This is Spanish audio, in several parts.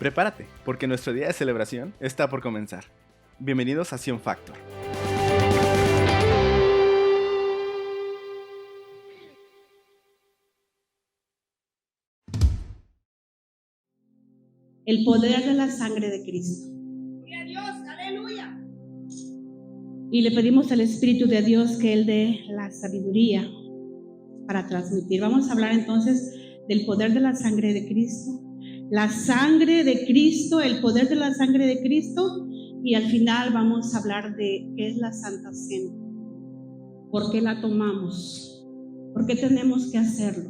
Prepárate, porque nuestro día de celebración está por comenzar. Bienvenidos a Sion Factor. El poder de la sangre de Cristo. Gloria a Dios, aleluya. Y le pedimos al Espíritu de Dios que Él dé la sabiduría para transmitir. Vamos a hablar entonces del poder de la sangre de Cristo. La sangre de Cristo, el poder de la sangre de Cristo. Y al final vamos a hablar de qué es la Santa Cena. ¿Por qué la tomamos? ¿Por qué tenemos que hacerlo?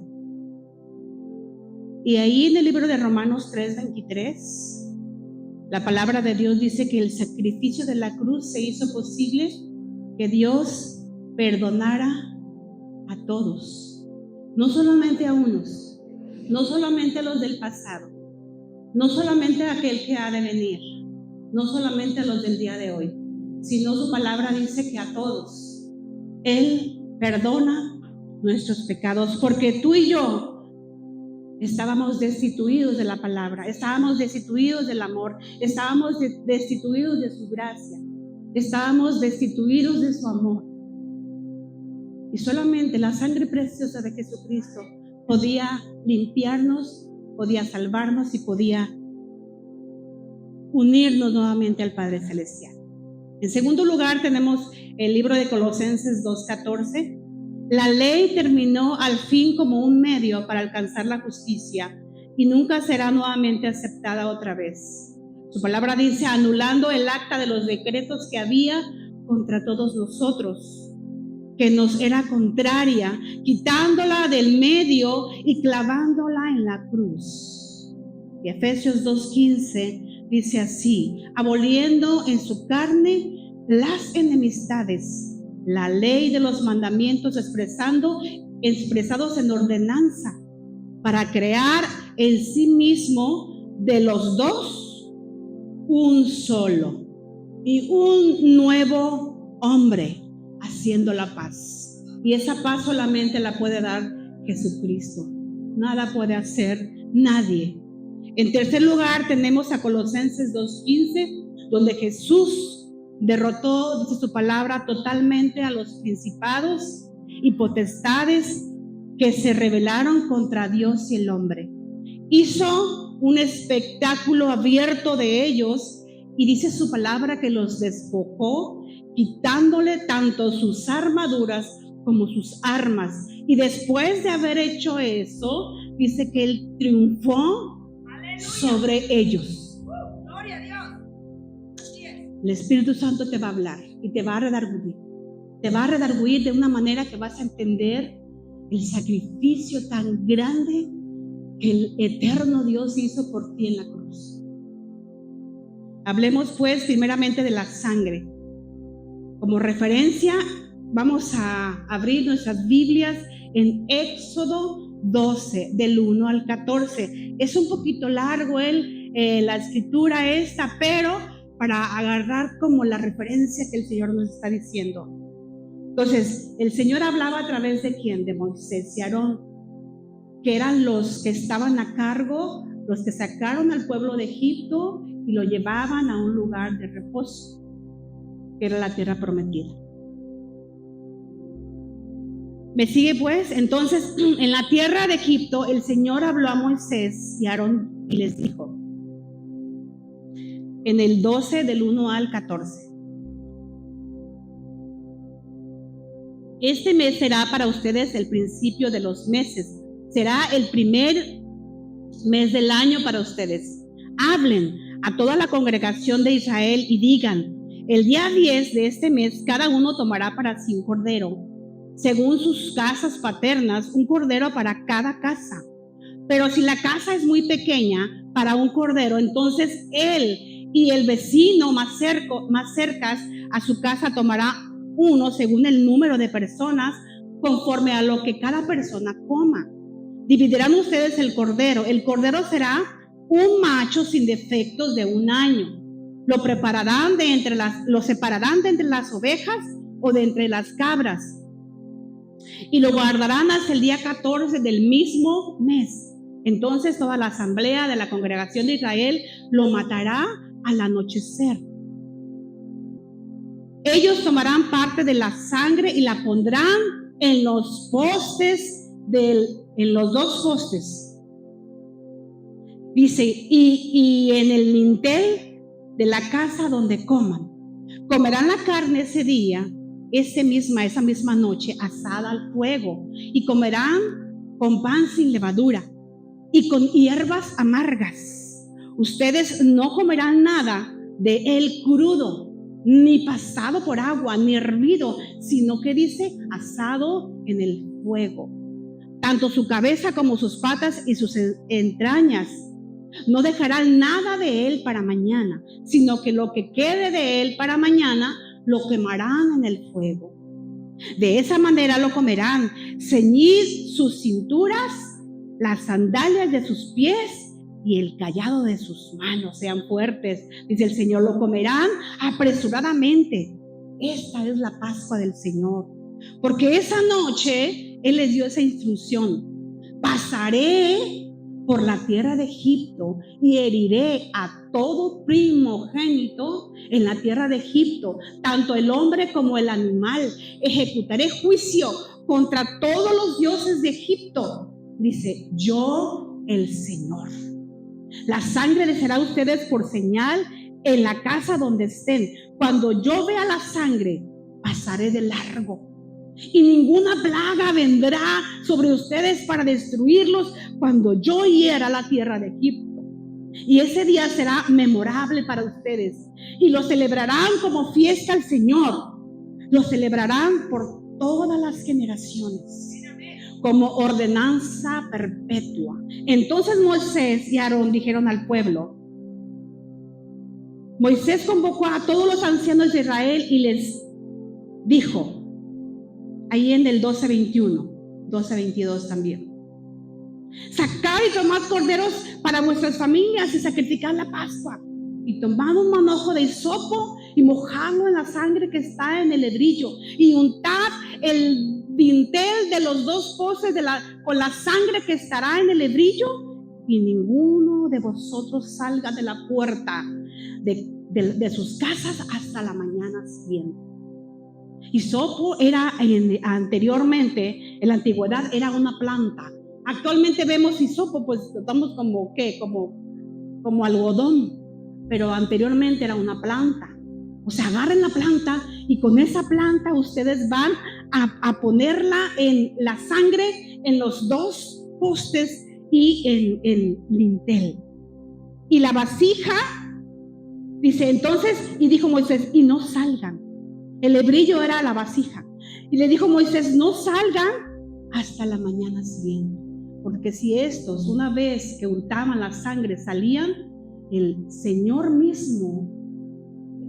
Y ahí en el libro de Romanos 3:23, la palabra de Dios dice que el sacrificio de la cruz se hizo posible que Dios perdonara a todos, no solamente a unos, no solamente a los del pasado, no solamente a aquel que ha de venir, no solamente a los del día de hoy, sino su palabra dice que a todos. Él perdona nuestros pecados, porque tú y yo estábamos destituidos de la palabra, estábamos destituidos del amor, estábamos destituidos de su gracia, estábamos destituidos de su amor. Y solamente la sangre preciosa de Jesucristo podía limpiarnos, podía salvarnos y podía unirnos nuevamente al Padre Celestial. En segundo lugar tenemos el libro de Colosenses 2:14. La ley terminó al fin como un medio para alcanzar la justicia y nunca será nuevamente aceptada otra vez. Su palabra dice, anulando el acta de los decretos que había contra todos nosotros, que nos era contraria, quitándola del medio y clavándola en la cruz. Y Efesios 2:15 dice así, aboliendo en su carne las enemistades, la ley de los mandamientos expresados en ordenanza, para crear en sí mismo de los dos un solo y un nuevo hombre, haciendo la paz. Y esa paz solamente la puede dar Jesucristo. Nada puede hacer nadie. En tercer lugar tenemos a Colosenses 2:15, donde Jesús derrotó, dice su palabra, totalmente a los principados y potestades que se rebelaron contra Dios y el hombre. Hizo un espectáculo abierto de ellos y dice su palabra que los despojó, quitándole tanto sus armaduras como sus armas. Y después de haber hecho eso, dice que Él triunfó sobre ellos. Gloria a Dios. Así es. El Espíritu Santo te va a hablar y te va a redarguir. Te va a redarguir de una manera que vas a entender el sacrificio tan grande que el eterno Dios hizo por ti en la cruz. Hablemos pues primeramente de la sangre. Como referencia, vamos a abrir nuestras Biblias en Éxodo 12, del 1 al 14. Es un poquito largo la escritura esta, pero para agarrar como la referencia que el Señor nos está diciendo. Entonces, el Señor hablaba a través de ¿quién? De Moisés y Aarón, que eran los que estaban a cargo, los que sacaron al pueblo de Egipto y lo llevaban a un lugar de reposo, que era la tierra prometida. ¿Me sigue pues? Entonces, en la tierra de Egipto, el Señor habló a Moisés y a Aarón y les dijo, en el 12 del 1 al 14. Este mes será para ustedes el principio de los meses. Será el primer mes del año para ustedes. Hablen a toda la congregación de Israel y digan, el día 10 de este mes cada uno tomará para sí un cordero, según sus casas paternas, un cordero para cada casa. Pero si la casa es muy pequeña para un cordero, entonces él y el vecino más cercas a su casa tomará uno según el número de personas, conforme a lo que cada persona coma. Dividirán ustedes el cordero. El cordero será un macho sin defectos de 1 año. Lo separarán de entre las ovejas o de entre las cabras. Y lo guardarán hasta el día 14 del mismo mes. Entonces toda la asamblea de la congregación de Israel lo matará al anochecer. Ellos tomarán parte de la sangre y la pondrán en los postes, en los dos postes. Dice, y en el lintel de la casa donde coman. Comerán la carne ese día, esa misma noche, asada al fuego, y comerán con pan sin levadura y con hierbas amargas. Ustedes no comerán nada de él crudo, ni pasado por agua, ni hervido, sino que dice asado en el fuego. Tanto su cabeza como sus patas y sus entrañas. No dejarán nada de él para mañana, sino que lo que quede de él para mañana lo quemarán en el fuego. De esa manera lo comerán. Ceñid sus cinturas, las sandalias de sus pies y el cayado de sus manos. Sean fuertes, dice el Señor, lo comerán apresuradamente. Esta es la Pascua del Señor. Porque esa noche Él les dio esa instrucción. Pasaré por la tierra de Egipto y heriré a todo primogénito en la tierra de Egipto, tanto el hombre como el animal. Ejecutaré juicio contra todos los dioses de Egipto, dice yo el Señor. La sangre les será a ustedes por señal en la casa donde estén. Cuando yo vea la sangre, pasaré de largo. Y ninguna plaga vendrá sobre ustedes para destruirlos cuando yo hiera la tierra de Egipto. Y ese día será memorable para ustedes. Y lo celebrarán como fiesta al Señor. Lo celebrarán por todas las generaciones, como ordenanza perpetua. Entonces Moisés y Aarón dijeron al pueblo. Moisés convocó a todos los ancianos de Israel y les dijo, ahí en el 12:21, 12:22 también. Sacad y tomad corderos para vuestras familias y sacrificad la Pascua. Y tomad un manojo de hisopo y mojadlo en la sangre que está en el hedrillo. Y untad el dintel de los dos postes con la sangre que estará en el hedrillo. Y ninguno de vosotros salga de la puerta de sus casas hasta la mañana siguiente. Hisopo era anteriormente, en la antigüedad, era una planta. Actualmente vemos hisopo, pues estamos como algodón, pero anteriormente era una planta. O sea, agarren la planta y con esa planta ustedes van a ponerla en la sangre en los dos postes y en el lintel. Y la vasija, dice entonces, y dijo Moisés, y no salgan. El hebrillo era la vasija. Y le dijo Moisés, no salgan hasta la mañana siguiente. Porque si estos, una vez que untaban la sangre, salían, el Señor mismo,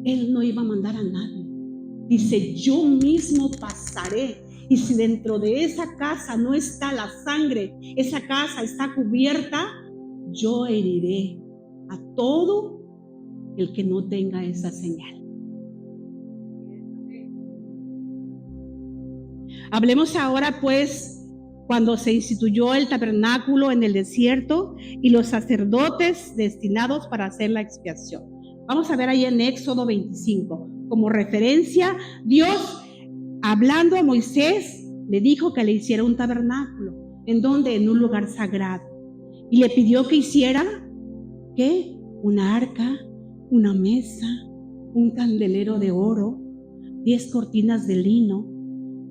Él no iba a mandar a nadie. Dice, yo mismo pasaré. Y si dentro de esa casa no está la sangre, esa casa está cubierta, yo heriré a todo el que no tenga esa señal. Hablemos ahora pues cuando se instituyó el tabernáculo en el desierto y los sacerdotes destinados para hacer la expiación. Vamos a ver ahí en Éxodo 25. Como referencia, Dios, hablando a Moisés, le dijo que le hiciera un tabernáculo. ¿En dónde? En un lugar sagrado. Y le pidió que hiciera, ¿qué? Una arca, una mesa, un candelero de oro, 10 cortinas de lino,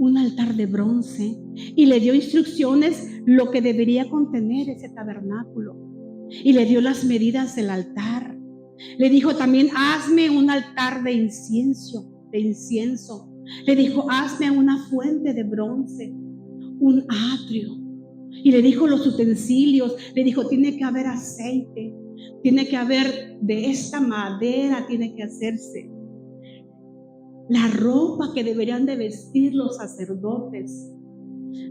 un altar de bronce, y le dio instrucciones lo que debería contener ese tabernáculo. Y le dio las medidas del altar. Le dijo también, hazme un altar de incienso. Le dijo, hazme una fuente de bronce, un atrio. Y le dijo los utensilios, le dijo, tiene que haber aceite, tiene que haber de esta madera, tiene que hacerse. La ropa que deberían de vestir los sacerdotes.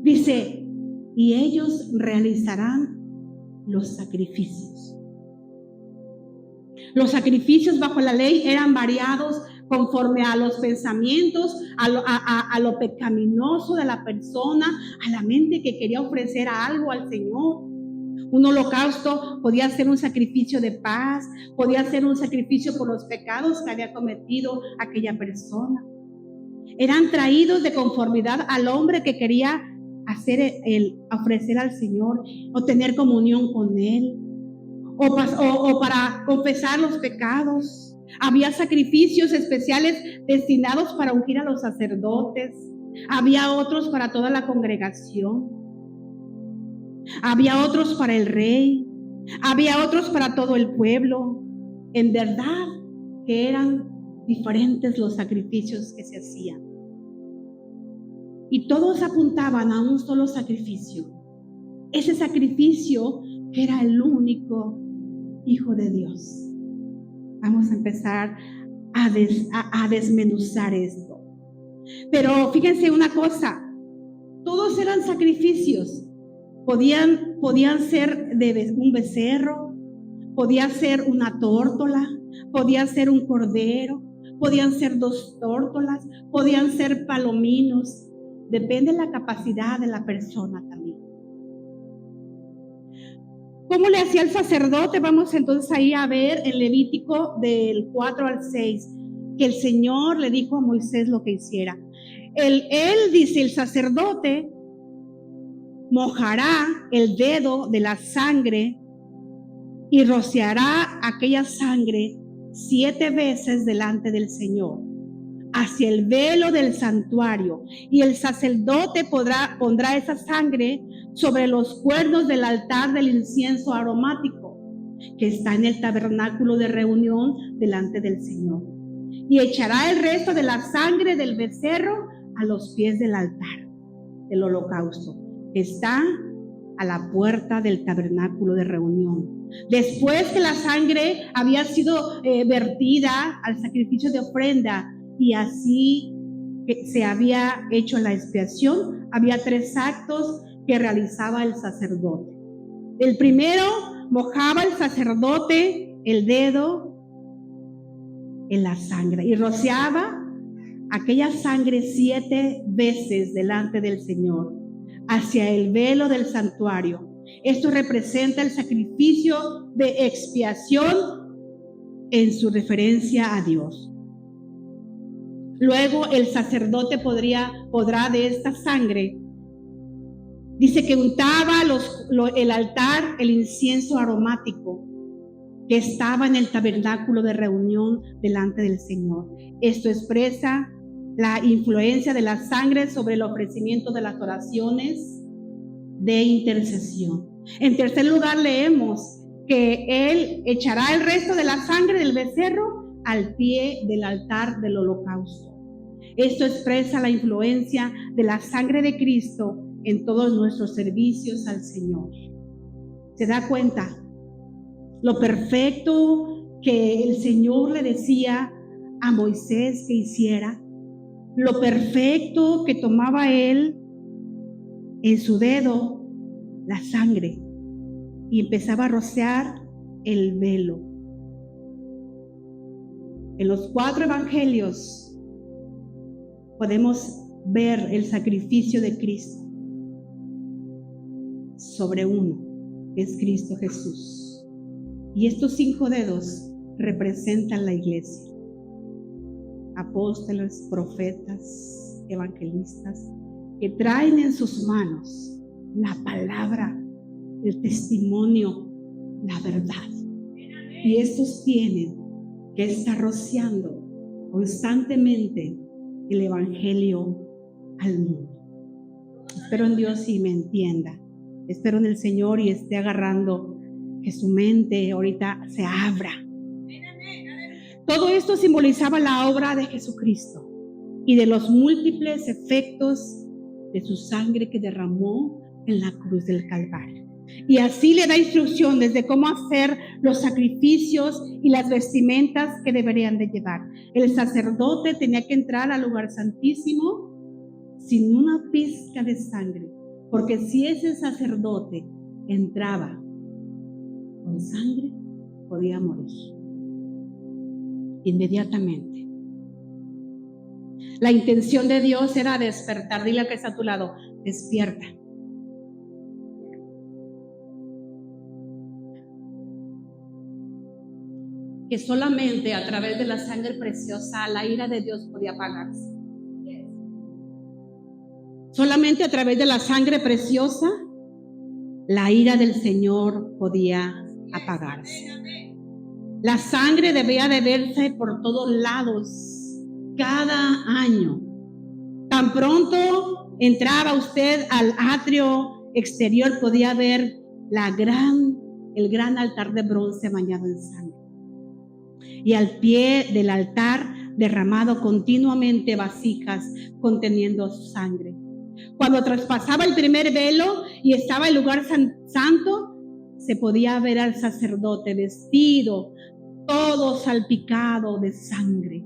Dice, y ellos realizarán los sacrificios. Los sacrificios bajo la ley eran variados conforme a los pensamientos, a lo pecaminoso de la persona, a la mente que quería ofrecer algo al Señor. Un holocausto podía ser un sacrificio de paz, podía ser un sacrificio por los pecados que había cometido aquella persona. Eran traídos de conformidad al hombre que quería ofrecer al Señor o tener comunión con Él o para confesar los pecados. Había sacrificios especiales destinados para ungir a los sacerdotes. Había otros para toda la congregación. Había otros para el rey. Había otros para todo el pueblo. En verdad que eran diferentes los sacrificios que se hacían. Y todos apuntaban a un solo sacrificio. Ese sacrificio que era el único Hijo de Dios. Vamos a empezar a desmenuzar esto. Pero fíjense una cosa, todos eran sacrificios. Podían ser de un becerro, podía ser una tórtola, podía ser un cordero, podían ser 2 tórtolas, podían ser palominos. Depende de la capacidad de la persona también. ¿Cómo le hacía el sacerdote? Vamos entonces ahí a ver en Levítico del 4 al 6, que el Señor le dijo a Moisés lo que hiciera. Él dice, el sacerdote mojará el dedo de la sangre y rociará aquella sangre 7 veces delante del Señor, hacia el velo del santuario, y el sacerdote pondrá esa sangre sobre los cuernos del altar del incienso aromático que está en el tabernáculo de reunión delante del Señor, y echará el resto de la sangre del becerro a los pies del altar del holocausto que está a la puerta del tabernáculo de reunión. Después que la sangre había sido vertida al sacrificio de ofrenda y así que se había hecho la expiación, había 3 actos que realizaba el sacerdote. El primero, mojaba el sacerdote el dedo en la sangre y rociaba aquella sangre 7 veces delante del Señor, hacia el velo del santuario. Esto representa el sacrificio de expiación en su referencia a Dios. Luego el sacerdote podrá de esta sangre, dice que untaba el altar, el incienso aromático que estaba en el tabernáculo de reunión delante del Señor. Esto expresa la influencia de la sangre sobre el ofrecimiento de las oraciones de intercesión. En tercer lugar, leemos que él echará el resto de la sangre del becerro al pie del altar del holocausto. Esto expresa la influencia de la sangre de Cristo en todos nuestros servicios al Señor. ¿Se da cuenta? Lo perfecto que el Señor le decía a Moisés que hiciera, lo perfecto que tomaba él en su dedo la sangre y empezaba a rociar el velo. En los 4 evangelios podemos ver el sacrificio de Cristo sobre uno, que es Cristo Jesús. Y estos 5 dedos representan la iglesia. Apóstoles, profetas, evangelistas, que traen en sus manos la palabra, el testimonio, la verdad. Y estos tienen que estar rociando constantemente el evangelio al mundo. Espero en Dios y me entienda. Espero en el Señor y esté agarrando que su mente ahorita se abra. Todo esto simbolizaba la obra de Jesucristo y de los múltiples efectos de su sangre que derramó en la cruz del Calvario. Y así le da instrucciones de cómo hacer los sacrificios y las vestimentas que deberían de llevar. El sacerdote tenía que entrar al lugar santísimo sin una pizca de sangre, porque si ese sacerdote entraba con sangre, podía morir inmediatamente. La intención de Dios era despertar. Dile al que está a tu lado, despierta. que solamente a través de la sangre preciosa la ira de Dios podía apagarse. Solamente a través de la sangre preciosa la ira del Señor podía apagarse. La sangre debía de verse por todos lados cada año. Tan pronto entraba usted al atrio exterior, podía ver el gran altar de bronce bañado en sangre. Y al pie del altar derramado continuamente vasijas conteniendo su sangre. Cuando traspasaba el primer velo y estaba el lugar santo, se podía ver al sacerdote vestido, todo salpicado de sangre.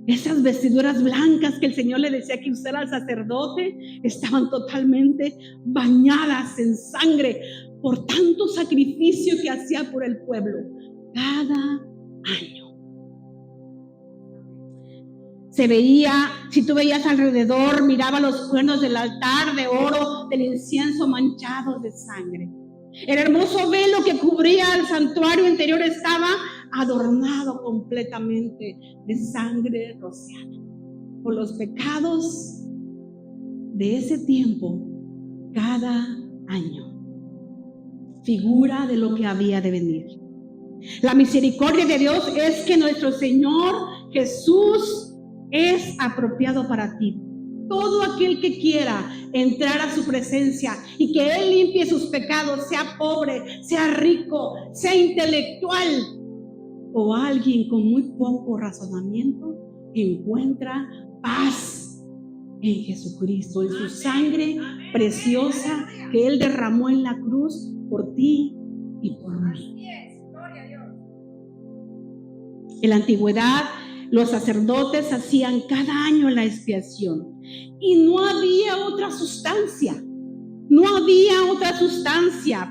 Esas vestiduras blancas que el Señor le decía que usara al sacerdote estaban totalmente bañadas en sangre por tanto sacrificio que hacía por el pueblo cada año. Se veía, si tú veías alrededor, miraba los cuernos del altar de oro, del incienso manchados de sangre. El hermoso velo que cubría el santuario interior estaba adornado completamente de sangre rociada por los pecados de ese tiempo cada año. Figura de lo que había de venir. La misericordia de Dios es que nuestro Señor Jesús es apropiado para ti. Todo aquel que quiera entrar a su presencia y que Él limpie sus pecados, sea pobre, sea rico, sea intelectual o alguien con muy poco razonamiento, encuentra paz en Jesucristo, en su sangre preciosa que Él derramó en la cruz por ti y por mí. En la antigüedad, los sacerdotes hacían cada año la expiación y no había otra sustancia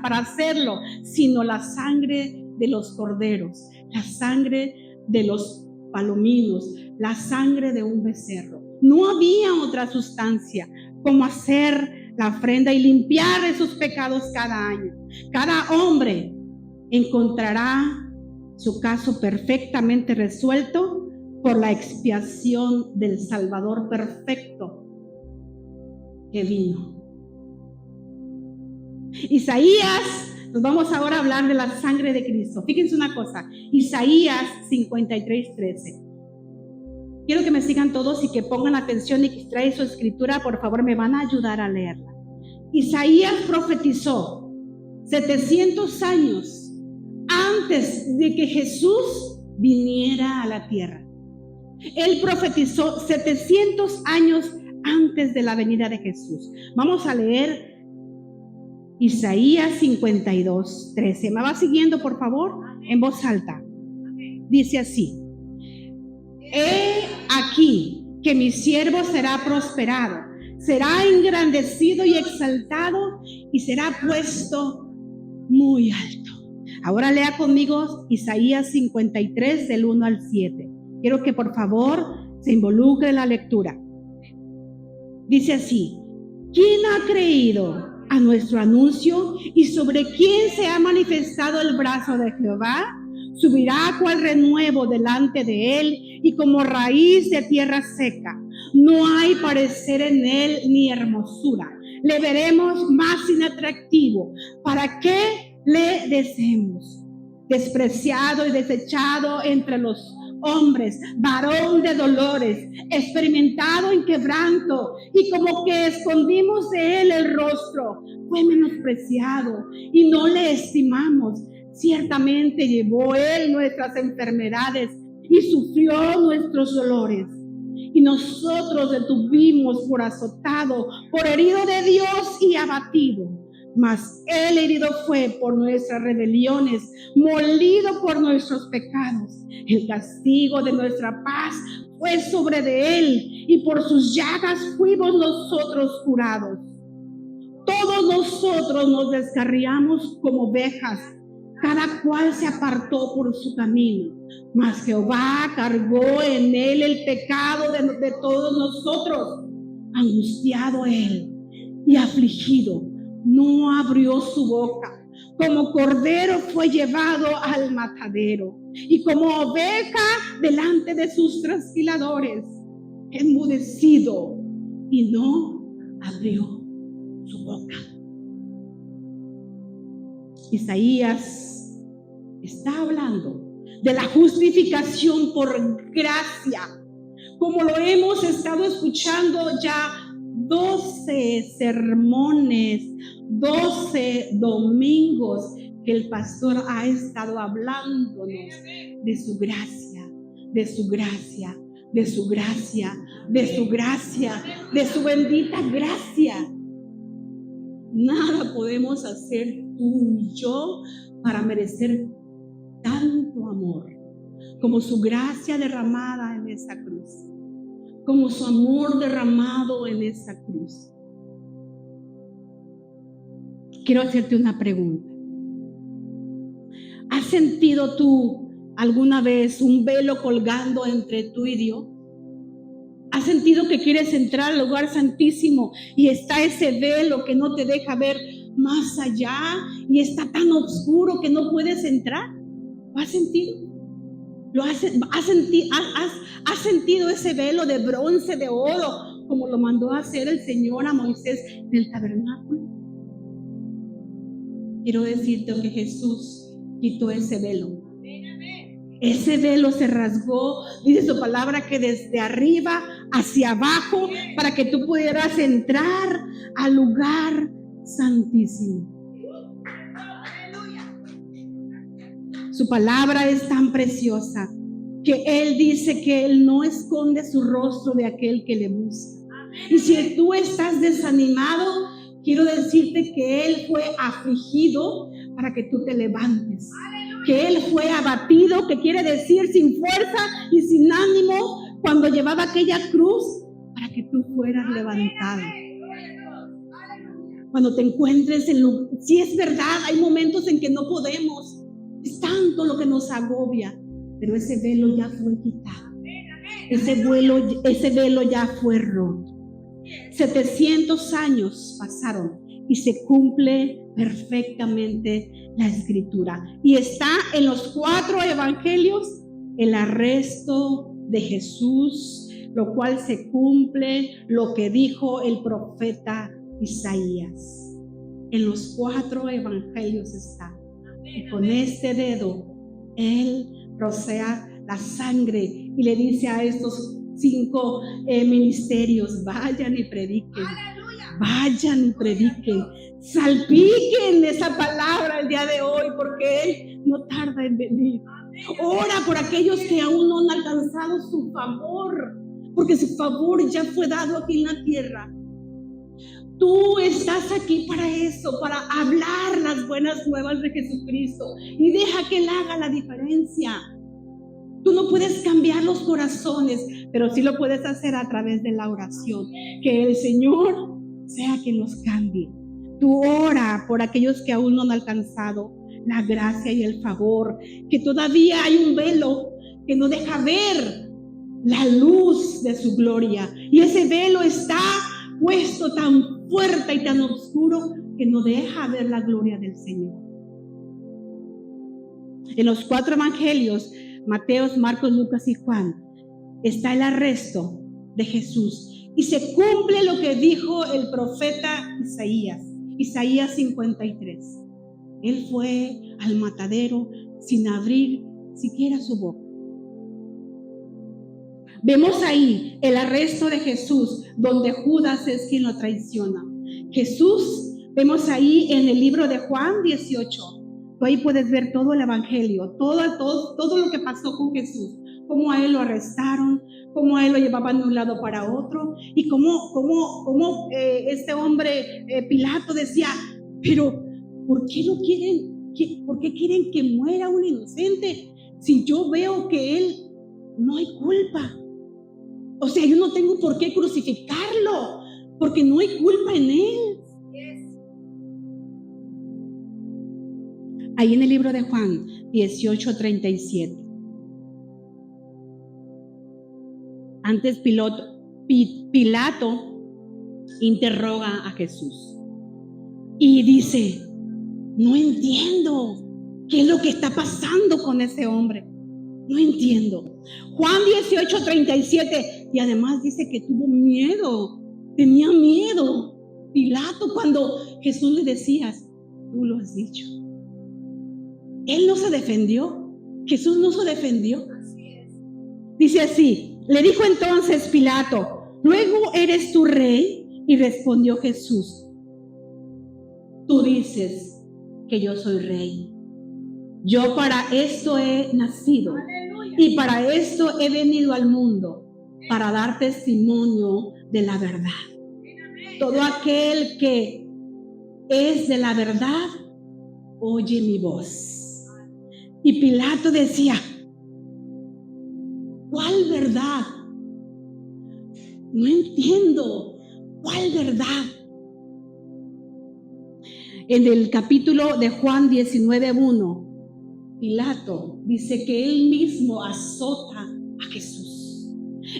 para hacerlo, sino la sangre de los corderos, la sangre de los palominos, la sangre de un becerro. No había otra sustancia como hacer la ofrenda y limpiar esos pecados cada año. Cada hombre encontrará su caso perfectamente resuelto por la expiación del Salvador perfecto que vino. Isaías, nos vamos ahora a hablar de la sangre de Cristo. Fíjense una cosa, Isaías 53:13. Quiero que me sigan todos y que pongan atención y que traen su escritura, por favor, me van a ayudar a leerla. Isaías profetizó 700 años antes de que Jesús viniera a la tierra. Él profetizó 700 años antes de la venida de Jesús. Vamos a leer Isaías 52:13. ¿Me va siguiendo, por favor? En voz alta. Dice así: He aquí que mi siervo será prosperado, será engrandecido y exaltado y será puesto muy alto. Ahora lea conmigo Isaías 53 del 1 al 7. Quiero que por favor se involucre en la lectura. Dice así: ¿Quién ha creído a nuestro anuncio y sobre quién se ha manifestado el brazo de Jehová? Subirá cual renuevo delante de él y como raíz de tierra seca. No hay parecer en él ni hermosura. Le veremos más inatractivo. ¿Para qué le deseemos? Despreciado y desechado entre los hombres, varón de dolores, experimentado en quebranto, y como que escondimos de él el rostro. Fue menospreciado y no le estimamos. Ciertamente llevó él nuestras enfermedades y sufrió nuestros dolores. Y nosotros le tuvimos por azotado, por herido de Dios y abatido. Mas él herido fue por nuestras rebeliones, molido por nuestros pecados. El castigo de nuestra paz fue sobre de él, y por sus llagas fuimos nosotros curados. Todos nosotros nos descarriamos como ovejas, cada cual se apartó por su camino, mas Jehová cargó en él el pecado de todos nosotros. Angustiado él y afligido, no abrió su boca. como cordero fue llevado al matadero, y como oveja delante de sus trasquiladores, enmudecido, y no abrió su boca. Isaías está hablando de la justificación por gracia, como lo hemos estado escuchando ya 12 sermones, 12 domingos que el pastor ha estado hablándonos de su gracia, de su gracia, de su gracia, de su gracia, de su bendita gracia. Nada podemos hacer tú y yo para merecer tanto amor como su gracia derramada en esa cruz, como su amor derramado en esa cruz. Quiero hacerte una pregunta. ¿Has sentido tú alguna vez un velo colgando entre tú y Dios? ¿Has sentido que quieres entrar al lugar santísimo y está ese velo que no te deja ver más allá y está tan oscuro que no puedes entrar? ¿Lo has sentido? ¿Has sentido ese velo de bronce, de oro, como lo mandó a hacer el Señor a Moisés del tabernáculo? Quiero decirte que Jesús quitó ese velo. Ese velo se rasgó, dice su palabra, que desde arriba hacia abajo, para que tú pudieras entrar al lugar santísimo. Su palabra es tan preciosa que Él dice que Él no esconde su rostro de aquel que le busca. Y si tú estás desanimado, quiero decirte que Él fue afligido para que tú te levantes. Que Él fue abatido, que quiere decir sin fuerza y sin ánimo, cuando llevaba aquella cruz, para que tú fueras levantado. Cuando te encuentres en lugar, si es verdad, hay momentos en que no podemos. Es tanto lo que nos agobia, pero ese velo ya fue quitado. Ese velo ya fue roto. 700 años pasaron y se cumple perfectamente la escritura. Y está en los 4 evangelios el arresto de Jesús, lo cual se cumple lo que dijo el profeta Isaías. En los 4 evangelios está. Y con este dedo Él rocea la sangre y le dice a estos 5 ministerios: vayan y prediquen, vayan y prediquen, salpiquen esa palabra el día de hoy, porque Él no tarda en venir. Ora por aquellos que aún no han alcanzado su favor, porque su favor ya fue dado aquí en la tierra. Tú estás aquí para eso, para hablar las buenas nuevas de Jesucristo, y deja que Él haga la diferencia. Tú no puedes cambiar los corazones, pero sí lo puedes hacer a través de la oración. Que el Señor sea quien los cambie. Tú ora por aquellos que aún no han alcanzado la gracia y el favor, que todavía hay un velo que no deja ver la luz de su gloria, y ese velo está puesto tan fuerte y tan oscuro que no deja ver la gloria del Señor. En los 4 evangelios, Mateo, Marcos, Lucas y Juan, está el arresto de Jesús y se cumple lo que dijo el profeta Isaías 53. Él fue al matadero sin abrir siquiera su boca. Vemos ahí el arresto de Jesús, donde Judas es quien lo traiciona. Jesús, vemos ahí en el libro de Juan 18. Tú ahí puedes ver todo el evangelio, todo lo que pasó con Jesús, cómo a Él lo arrestaron, cómo a Él lo llevaban de un lado para otro, y cómo este hombre Pilato decía: pero ¿por qué no quieren? ¿Por qué quieren que muera un inocente? Si yo veo que Él no hay culpa. O sea, yo no tengo por qué crucificarlo, porque no hay culpa en Él. Ahí en el libro de Juan 18:37. Antes Pilato interroga a Jesús y dice: no entiendo qué es lo que está pasando con ese hombre. No entiendo. Juan 18:37, y además dice que tuvo miedo, tenía miedo. Pilato, cuando Jesús le decía, tú lo has dicho. Él no se defendió. Jesús no se defendió. Dice así, le dijo entonces Pilato, ¿luego eres tú rey? Y respondió Jesús, tú dices que yo soy rey. Yo para esto he nacido y para esto he venido al mundo, para dar testimonio de la verdad. Todo aquel que es de la verdad, oye mi voz. Y Pilato decía, ¿cuál verdad? No entiendo. ¿Cuál verdad? En el capítulo de Juan 19:1, Pilato dice que él mismo azota a Jesús.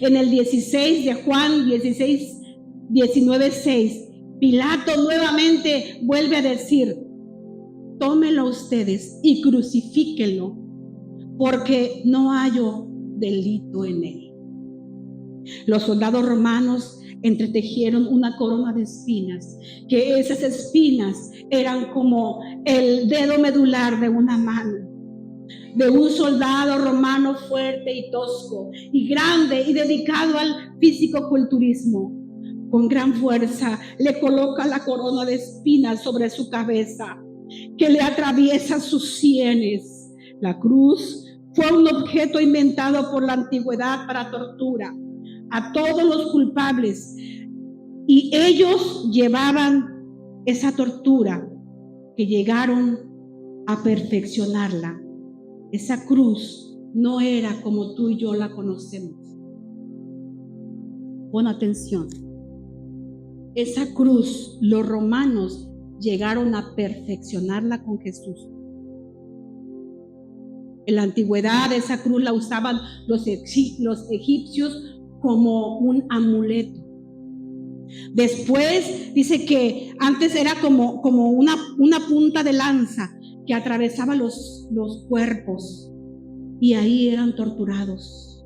En el 16 de Juan 19:6, Pilato nuevamente vuelve a decir, tómenlo ustedes y crucifíquenlo, porque no hallo delito en él. Los soldados romanos entretejieron una corona de espinas, que esas espinas eran como el dedo medular de una mano, de un soldado romano fuerte y tosco, y grande y dedicado al físico-culturismo. Con gran fuerza le coloca la corona de espinas sobre su cabeza, que le atraviesa sus sienes. La cruz fue un objeto inventado por la antigüedad para tortura a todos los culpables, y ellos llevaban esa tortura que llegaron a perfeccionarla. Esa cruz no era como tú y yo la conocemos. Pon atención. Esa cruz, los romanos llegaron a perfeccionarla con Jesús. En la antigüedad esa cruz la usaban los egipcios como un amuleto. Después dice que antes era como una punta de lanza que atravesaba los cuerpos, y ahí eran torturados.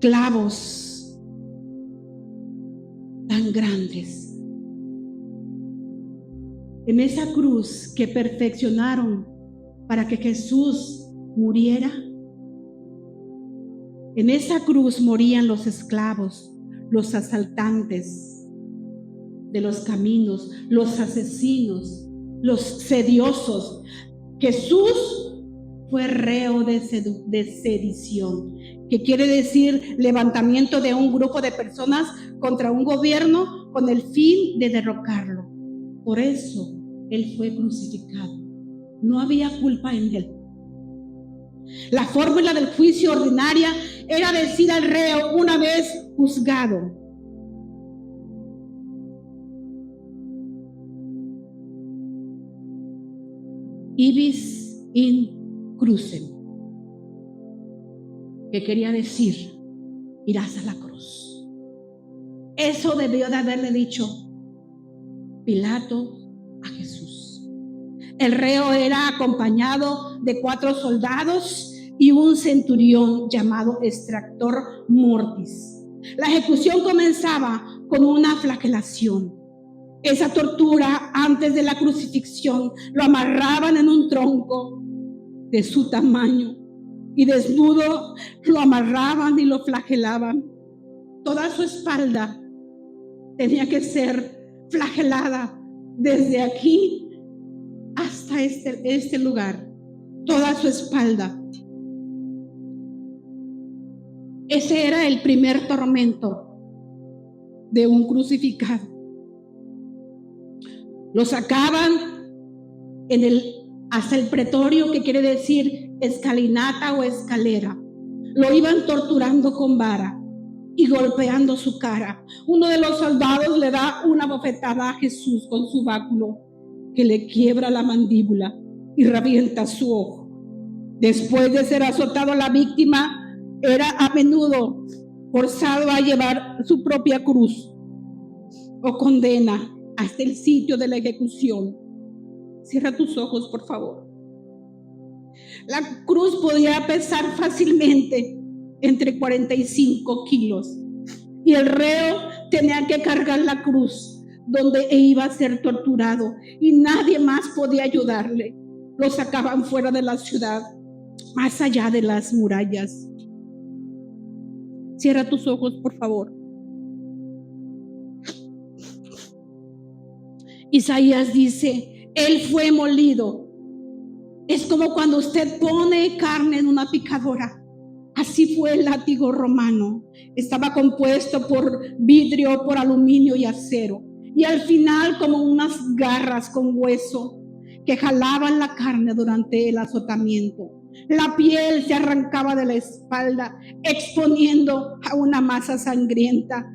Clavos tan grandes. En esa cruz que perfeccionaron para que Jesús muriera, en esa cruz morían los esclavos, los asaltantes de los caminos, los asesinos, los sediosos. Jesús fue reo de sedición, que quiere decir levantamiento de un grupo de personas contra un gobierno con el fin de derrocarlo. Por eso él fue crucificado. No había culpa en él. La fórmula del juicio ordinaria era decir al reo una vez juzgado: ibis in crucem, que quería decir, irás a la cruz. Eso debió de haberle dicho Pilato a Jesús. El reo era acompañado de 4 soldados y un centurión llamado extractor mortis. La ejecución comenzaba con una flagelación. Esa tortura antes de la crucifixión lo amarraban en un tronco de su tamaño y desnudo lo amarraban y lo flagelaban. Toda su espalda tenía que ser flagelada desde aquí hasta este lugar, toda su espalda. Ese era el primer tormento de un crucificado. Lo sacaban hasta el pretorio, que quiere decir escalinata o escalera. Lo iban torturando con vara y golpeando su cara. Uno de los soldados le da una bofetada a Jesús con su báculo, que le quiebra la mandíbula y revienta su ojo. Después de ser azotado, la víctima era a menudo forzado a llevar su propia cruz o condena hasta el sitio de la ejecución. Cierra tus ojos, por favor. La cruz podía pesar fácilmente entre 45 kilos y el reo tenía que cargar la cruz donde iba a ser torturado y nadie más podía ayudarle. Lo sacaban fuera de la ciudad, más allá de las murallas. Cierra tus ojos, por favor. Isaías dice, Él fue molido. Es como cuando usted pone carne en una picadora. Así fue el látigo romano. Estaba compuesto por vidrio, por aluminio y acero. Y al final como unas garras con hueso que jalaban la carne durante el azotamiento. La piel se arrancaba de la espalda, exponiendo a una masa sangrienta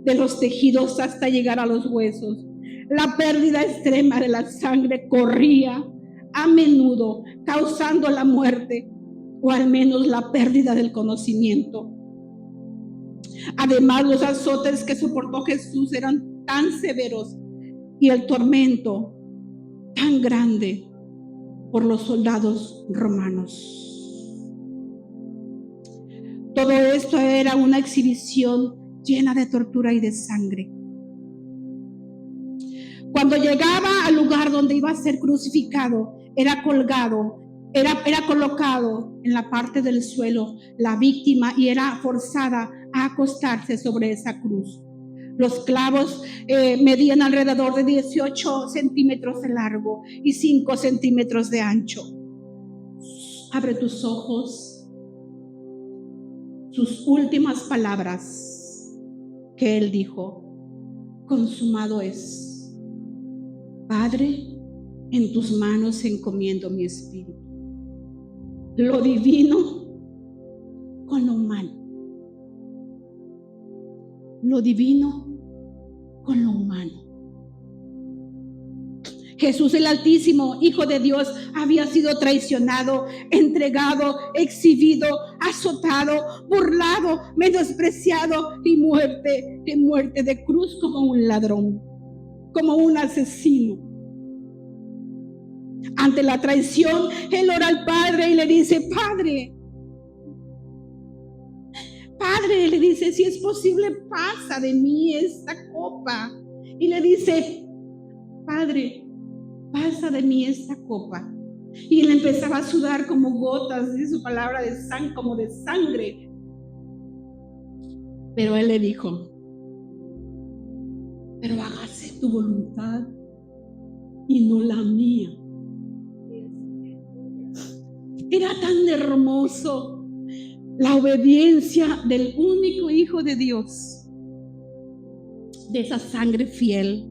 de los tejidos hasta llegar a los huesos. La pérdida extrema de la sangre corría a menudo, causando la muerte o al menos la pérdida del conocimiento. Además, los azotes que soportó Jesús eran tan severos y el tormento tan grande por los soldados romanos. Todo esto era una exhibición llena de tortura y de sangre. Cuando llegaba al lugar donde iba a ser crucificado, era colocado en la parte del suelo la víctima y era forzada a acostarse sobre esa cruz. Los clavos medían alrededor de 18 centímetros de largo y 5 centímetros de ancho. Abre tus ojos. Sus últimas palabras que él dijo: consumado es. Padre, en tus manos encomiendo mi espíritu. Lo divino con lo humano. Lo divino con lo humano. Jesús el Altísimo, Hijo de Dios, había sido traicionado, entregado, exhibido, azotado, burlado, menospreciado y muerte de cruz como un ladrón, como un asesino. Ante la traición, él ora al Padre y le dice: Padre, le dice, si es posible, pasa de mí esta copa. Y le dice: Padre, pasa de mí esta copa. Y él empezaba a sudar como gotas, dice su palabra, como de sangre. Pero él le dijo: pero hágase tu voluntad y no la mía. Era tan hermoso la obediencia del único Hijo de Dios, de esa sangre fiel,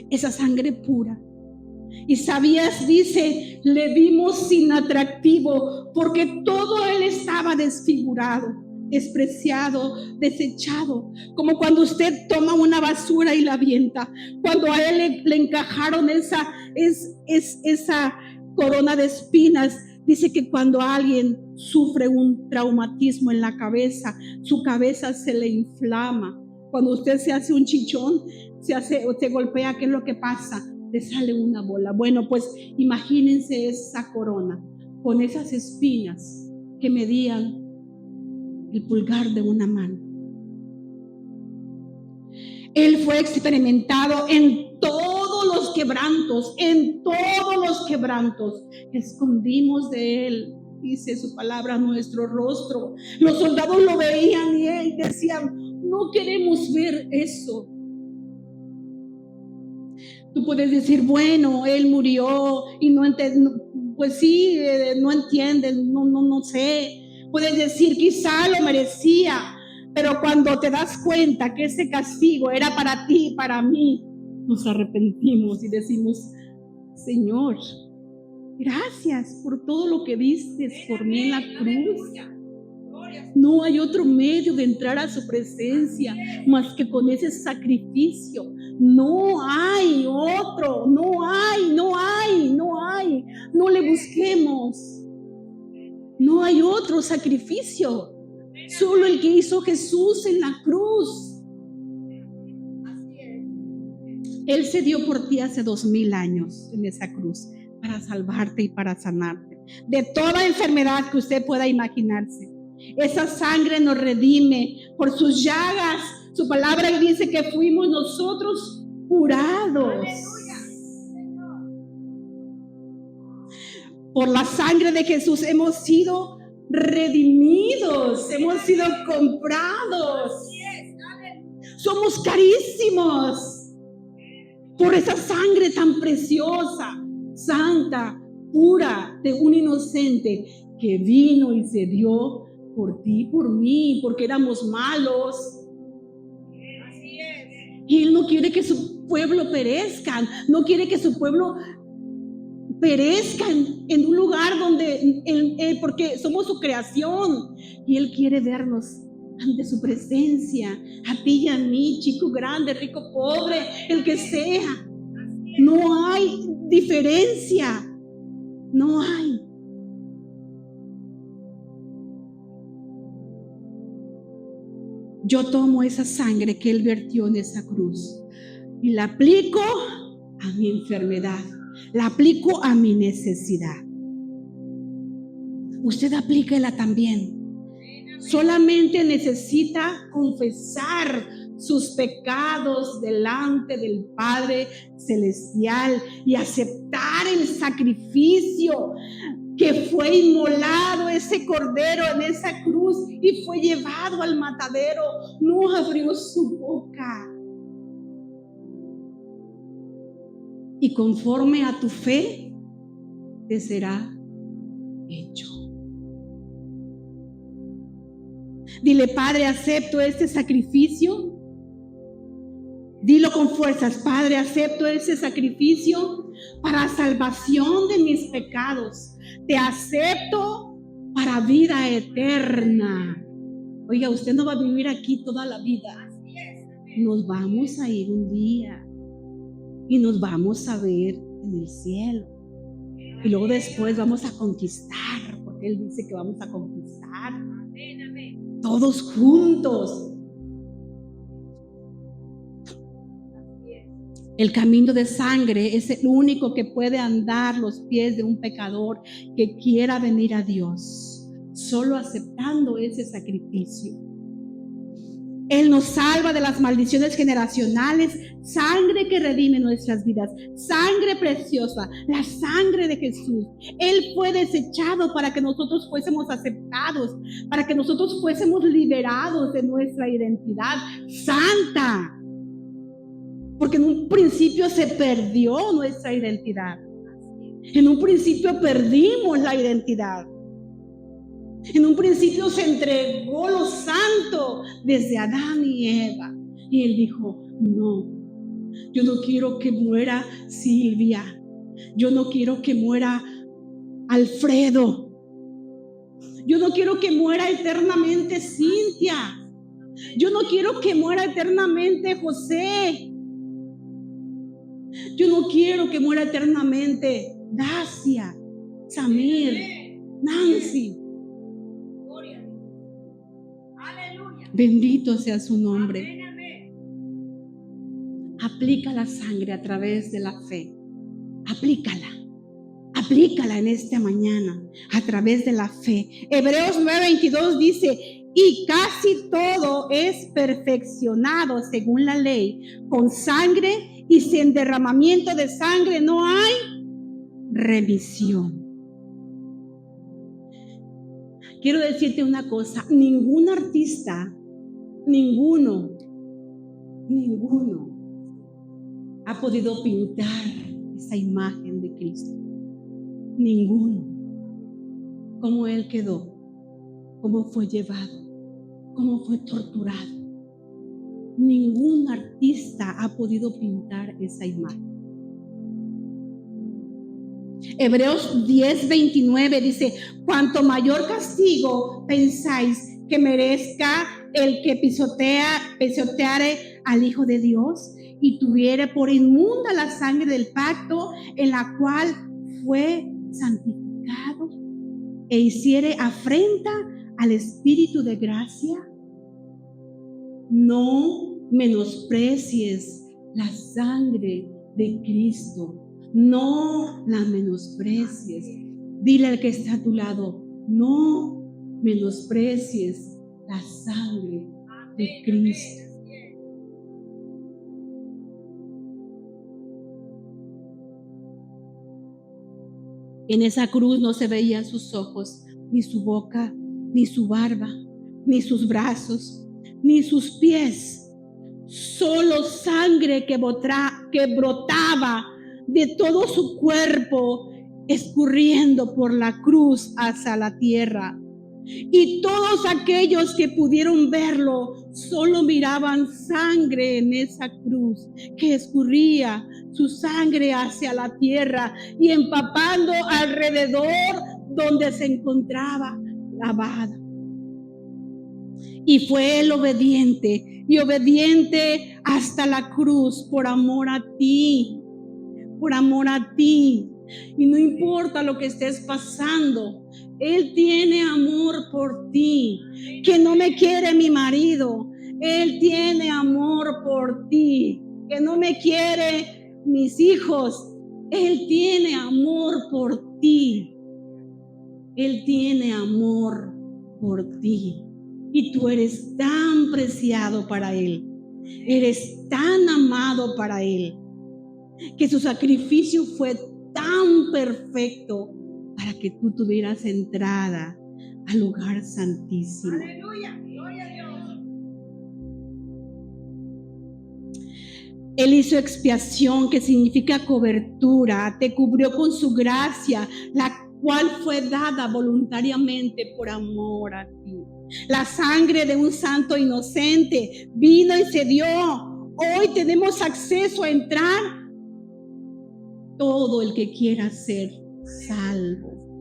esa sangre pura. Isaías dice: le vimos sin atractivo porque todo él estaba desfigurado, despreciado, desechado, como cuando usted toma una basura y la avienta. Cuando a él le encajaron esa corona de espinas, dice que cuando alguien sufre un traumatismo en la cabeza, su cabeza se le inflama. Cuando usted se hace un chichón, se golpea, ¿qué es lo que pasa? Le sale una bola. Bueno, pues imagínense esa corona con esas espinas que medían el pulgar de una mano. Él fue experimentado en todos los quebrantos, escondimos de él, dice su palabra, nuestro rostro. Los soldados lo veían y decían: no queremos ver eso. Tú puedes decir: bueno, él murió y no entiende, pues sí, no entiende, no sé. Puedes decir: quizá lo merecía, pero cuando te das cuenta que ese castigo era para ti y para mí, nos arrepentimos y decimos: Señor, gracias por todo lo que diste por mí en la cruz. No hay otro medio de entrar a su presencia más que con ese sacrificio. No hay otro, no hay. No le busquemos. No hay otro sacrificio. Solo el que hizo Jesús en la cruz. Él se dio por ti hace 2000 años en esa cruz para salvarte y para sanarte de toda enfermedad que usted pueda imaginarse. Esa sangre nos redime. Por sus llagas, su palabra dice que fuimos nosotros curados. Por la sangre de Jesús hemos sido redimidos, hemos sido comprados. Somos carísimos por esa sangre tan preciosa, santa, pura, de un inocente que vino y se dio por ti y por mí, porque éramos malos. Así es. Y Él no quiere que su pueblo perezca, no quiere que su pueblo perezca en un lugar donde porque somos su creación y Él quiere vernos ante su presencia, a ti y a mí, chico grande, rico, pobre, el que sea. No hay diferencia, no hay. Yo tomo esa sangre que Él vertió en esa cruz y la aplico a mi enfermedad, la aplico a mi necesidad. Usted aplíquela también. Solamente necesita confesar sus pecados delante del Padre Celestial y aceptar el sacrificio que fue inmolado, ese cordero en esa cruz y fue llevado al matadero. No abrió su boca. Y conforme a tu fe te será hecho. Dile: Padre, acepto este sacrificio. Dilo con fuerzas: Padre, acepto ese sacrificio para salvación de mis pecados. Te acepto para vida eterna. Oiga, usted no va a vivir aquí toda la vida. Nos vamos a ir un día y nos vamos a ver en el cielo. Y luego después vamos a conquistar, porque Él dice que vamos a conquistar. Todos juntos. El camino de sangre es el único que puede andar los pies de un pecador que quiera venir a Dios, solo aceptando ese sacrificio. Él nos salva de las maldiciones generacionales, sangre que redime nuestras vidas, sangre preciosa, la sangre de Jesús. Él fue desechado para que nosotros fuésemos aceptados, para que nosotros fuésemos liberados de nuestra identidad santa. Porque en un principio se perdió nuestra identidad. En un principio perdimos la identidad. En un principio se entregó lo santo desde Adán y Eva. Y Él dijo: no, yo no quiero que muera Silvia. Yo no quiero que muera Alfredo. Yo no quiero que muera eternamente Cintia. Yo no quiero que muera eternamente José. Yo no quiero que muera eternamente Dacia, Samir, Nancy. Bendito sea su nombre. Aplica la sangre a través de la fe. Aplícala en esta mañana a través de la fe. Hebreos 9:22 dice: y casi todo es perfeccionado según la ley con sangre, y sin derramamiento de sangre no hay remisión. Quiero decirte una cosa: ningún artista, ninguno ha podido pintar esa imagen de Cristo. Ninguno. Cómo Él quedó, cómo fue llevado, cómo fue torturado. Ningún artista ha podido pintar esa imagen. Hebreos 10:29 dice: cuanto mayor castigo pensáis que merezca el que pisoteare al Hijo de Dios y tuviere por inmunda la sangre del pacto en la cual fue santificado e hiciere afrenta al Espíritu de gracia. No menosprecies la sangre de Cristo. No la menosprecies. Dile al que está a tu lado, no menosprecies la sangre de Cristo. En esa cruz no se veían sus ojos, ni su boca, ni su barba, ni sus brazos, ni sus pies. Solo sangre que brotaba de todo su cuerpo, escurriendo por la cruz hacia la tierra. Y todos aquellos que pudieron verlo solo miraban sangre en esa cruz que escurría su sangre hacia la tierra y empapando alrededor donde se encontraba lavada. Y fue él obediente hasta la cruz por amor a ti, por amor a ti. Y no importa lo que estés pasando, Él tiene amor por ti. Que no me quiere mi marido, Él tiene amor por ti. Que no me quiere mis hijos, Él tiene amor por ti. Él tiene amor por ti. Y tú eres tan preciado para Él. Eres tan amado para Él. Que su sacrificio fue tan perfecto para que tú tuvieras entrada al lugar santísimo. Aleluya, gloria a Dios. Él hizo expiación, que significa cobertura, te cubrió con su gracia, la cual fue dada voluntariamente por amor a ti. La sangre de un santo inocente vino y se dio. Hoy tenemos acceso a entrar. Todo el que quiera ser salvo.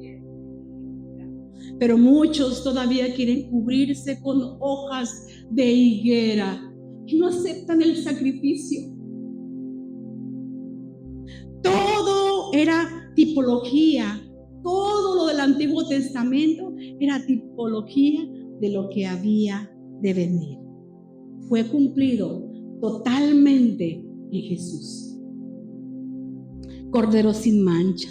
Pero muchos todavía quieren cubrirse con hojas de higuera y no aceptan el sacrificio. Todo era tipología. Todo lo del Antiguo Testamento era tipología de lo que había de venir. Fue cumplido totalmente en Jesús. Cordero sin mancha.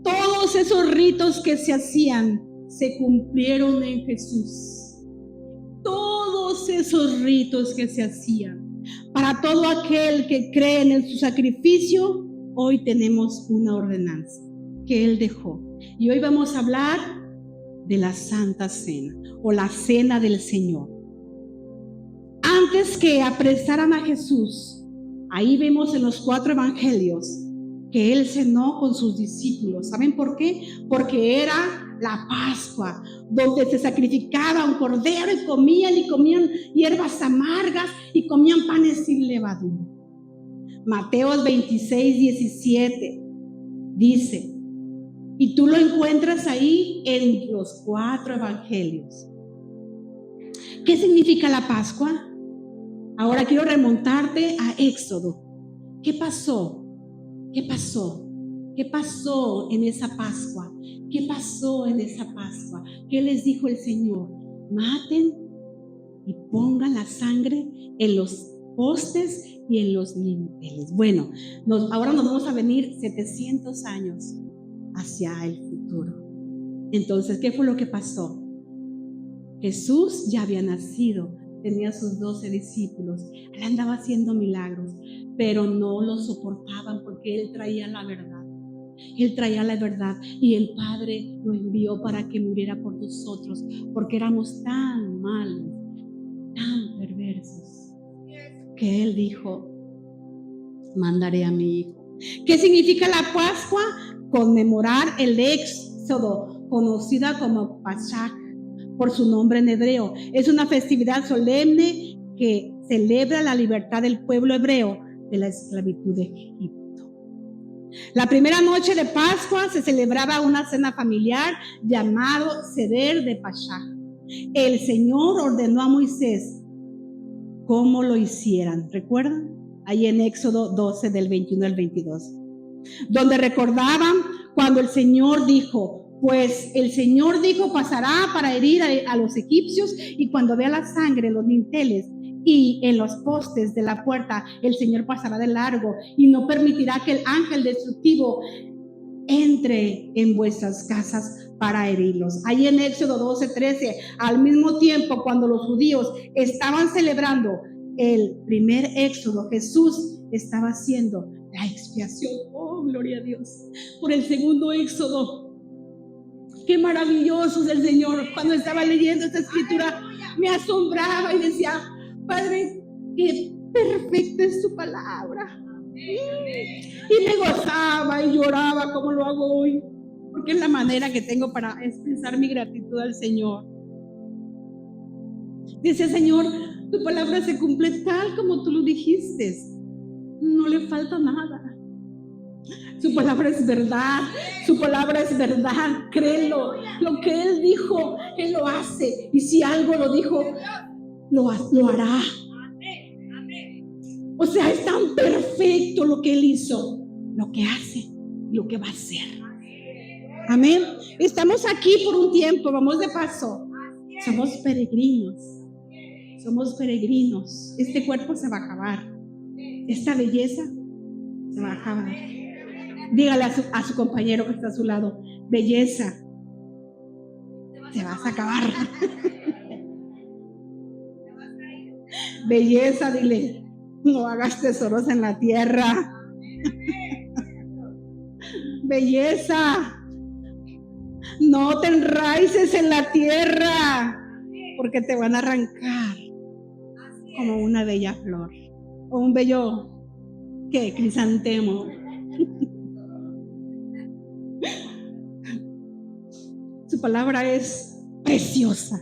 Todos esos ritos que se hacían se cumplieron en Jesús. Todos esos ritos que se hacían. Para todo aquel que cree en su sacrificio, hoy tenemos una ordenanza que Él dejó. Y hoy vamos a hablar de la Santa Cena o la Cena del Señor. Antes que apresaran a Jesús, ahí vemos en los 4 evangelios que Él cenó con sus discípulos. ¿Saben por qué? Porque era la Pascua, donde se sacrificaba un cordero y comían hierbas amargas y comían panes sin levadura. Mateo 26, 17 dice, y tú lo encuentras ahí en los 4 evangelios. ¿Qué significa la Pascua? Ahora quiero remontarte a Éxodo. ¿Qué pasó? ¿Qué pasó? ¿Qué pasó en esa Pascua? ¿Qué pasó en esa Pascua? ¿Qué les dijo el Señor? Maten y pongan la sangre en los postes y en los dinteles. Bueno, ahora nos vamos a venir 700 años hacia el futuro. Entonces, ¿qué fue lo que pasó? Jesús ya había nacido, tenía sus 12 discípulos, él andaba haciendo milagros, pero no lo soportaban porque él traía la verdad. Él traía la verdad y el Padre lo envió para que muriera por nosotros, porque éramos tan malos, tan perversos, que Él dijo, mandaré a mi Hijo. ¿Qué significa la Pascua? Conmemorar el Éxodo, conocida como Pasaj, por su nombre en hebreo. Es una festividad solemne que celebra la libertad del pueblo hebreo de la esclavitud de Egipto. La primera noche de Pascua se celebraba una cena familiar llamado Seder de Pasaj. El Señor ordenó a Moisés cómo lo hicieran. ¿Recuerdan? Ahí en Éxodo 12 del 21 al 22. Donde recordaban cuando el Señor dijo, pues el Señor dijo, pasará para herir a los egipcios y cuando vea la sangre en los dinteles y en los postes de la puerta el Señor pasará de largo y no permitirá que el ángel destructivo entre en vuestras casas para herirlos. Ahí en Éxodo 12:13, al mismo tiempo cuando los judíos estaban celebrando el primer éxodo, Jesús estaba haciendo la expiación, oh gloria a Dios, por el segundo éxodo. Qué maravilloso es el Señor. Cuando estaba leyendo esta escritura me asombraba y decía, Padre, qué perfecta es tu palabra. Y me gozaba y lloraba como lo hago hoy, porque es la manera que tengo para expresar mi gratitud al Señor. Dice, Señor, tu palabra se cumple tal como tú lo dijiste, no le falta nada. Su palabra es verdad, su palabra es verdad, créelo. Lo que Él dijo, Él lo hace, y si algo lo dijo, lo hará. O sea, es tan perfecto lo que Él hizo, lo que hace, lo que va a hacer. Amén. Estamos aquí por un tiempo, vamos de paso. Somos peregrinos. Somos peregrinos. Este cuerpo se va a acabar. Esta belleza se va a acabar. Dígale a su compañero que está a su lado, belleza, te vas a acabar. Belleza, dile, no hagas tesoros en la tierra. Belleza, no te enraices en la tierra, porque te van a arrancar como una bella flor o un bello, ¿qué? Crisantemo. Su palabra es preciosa.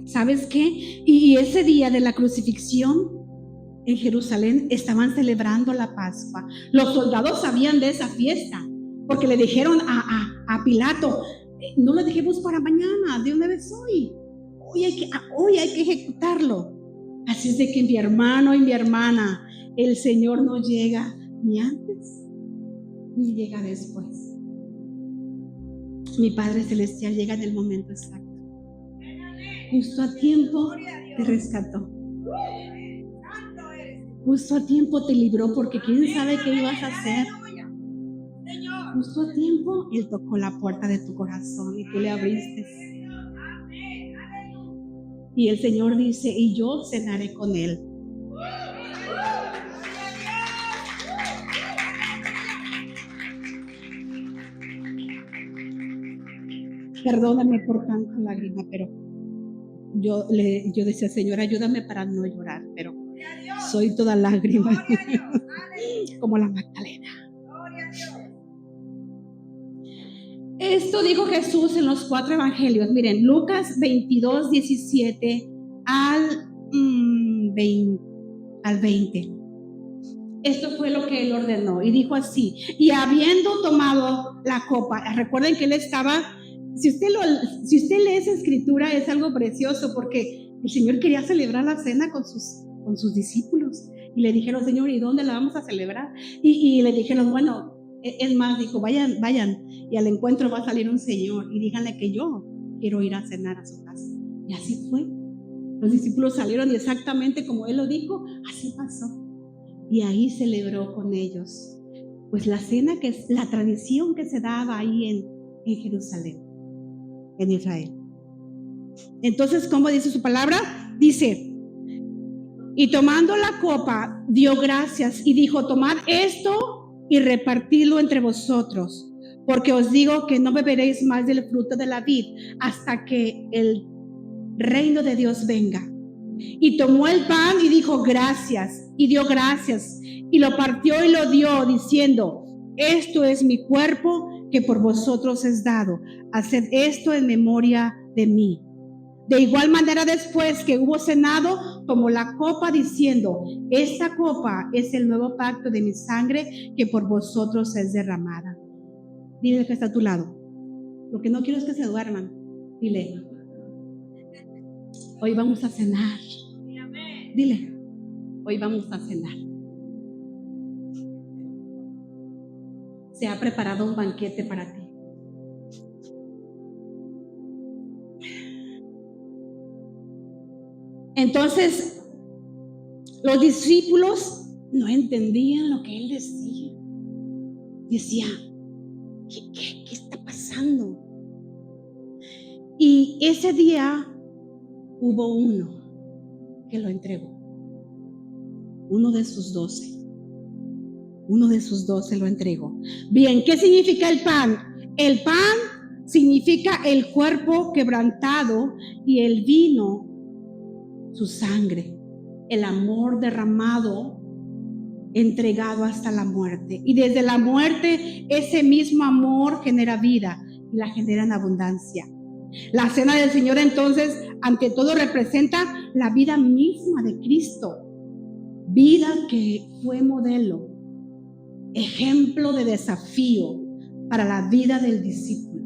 ¿Sabes qué? Y ese día de la crucifixión en Jerusalén estaban celebrando la Pascua. Los soldados sabían de esa fiesta porque le dijeron a Pilato, no lo dejemos para mañana, de una vez hoy. Hoy hay que ejecutarlo. Así es de que mi hermano y mi hermana, el Señor no llega ni antes ni llega después. Mi Padre Celestial llega en el momento exacto. Justo a tiempo te rescató. Justo a tiempo te libró, porque quién sabe qué ibas a hacer. Justo a tiempo Él tocó la puerta de tu corazón y tú le abriste. Y el Señor dice, y yo cenaré con Él. Perdóname por tanta lágrima, pero yo decía, Señor, ayúdame para no llorar, pero soy toda lágrima, como la Magdalena. Esto dijo Jesús en los 4 evangelios. Miren, Lucas 22, 17 al 20. Esto fue lo que Él ordenó y dijo así, y habiendo tomado la copa, recuerden que Él estaba, si usted lee esa escritura es algo precioso, porque el Señor quería celebrar la cena con sus discípulos y le dijeron, Señor, ¿y dónde la vamos a celebrar? Y le dijeron, bueno, es más, dijo, vayan y al encuentro va a salir un señor y díganle que yo quiero ir a cenar a su casa. Y así fue. Los discípulos salieron y exactamente como Él lo dijo, así pasó. Y ahí celebró con ellos pues la cena, que es la tradición que se daba ahí en Jerusalén, en Israel. Entonces, ¿cómo dice su palabra? Dice, y tomando la copa dio gracias y dijo, tomad esto y repartidlo entre vosotros, porque os digo que no beberéis más del fruto de la vid hasta que el reino de Dios venga. Y tomó el pan y dijo gracias, y dio gracias, y lo partió y lo dio, diciendo, esto es mi cuerpo que por vosotros es dado, haced esto en memoria de mí. De igual manera, después que hubo cenado, tomó la copa diciendo, esta copa es el nuevo pacto de mi sangre que por vosotros es derramada. Dile al que está a tu lado, lo que no quiero es que se duerman. Dile, hoy vamos a cenar. Dile, hoy vamos a cenar. Se ha preparado un banquete para ti. Entonces, los discípulos no entendían lo que él decía. Decía, ¿qué está pasando? Y ese día hubo uno que lo entregó. Uno de sus 12. Uno de sus 12 lo entregó. Bien, ¿qué significa el pan? El pan significa el cuerpo quebrantado y el vino, su sangre, el amor derramado, entregado hasta la muerte. Y desde la muerte, ese mismo amor genera vida y la genera en abundancia. La cena del Señor, entonces, ante todo representa la vida misma de Cristo. Vida que fue modelo, ejemplo de desafío para la vida del discípulo.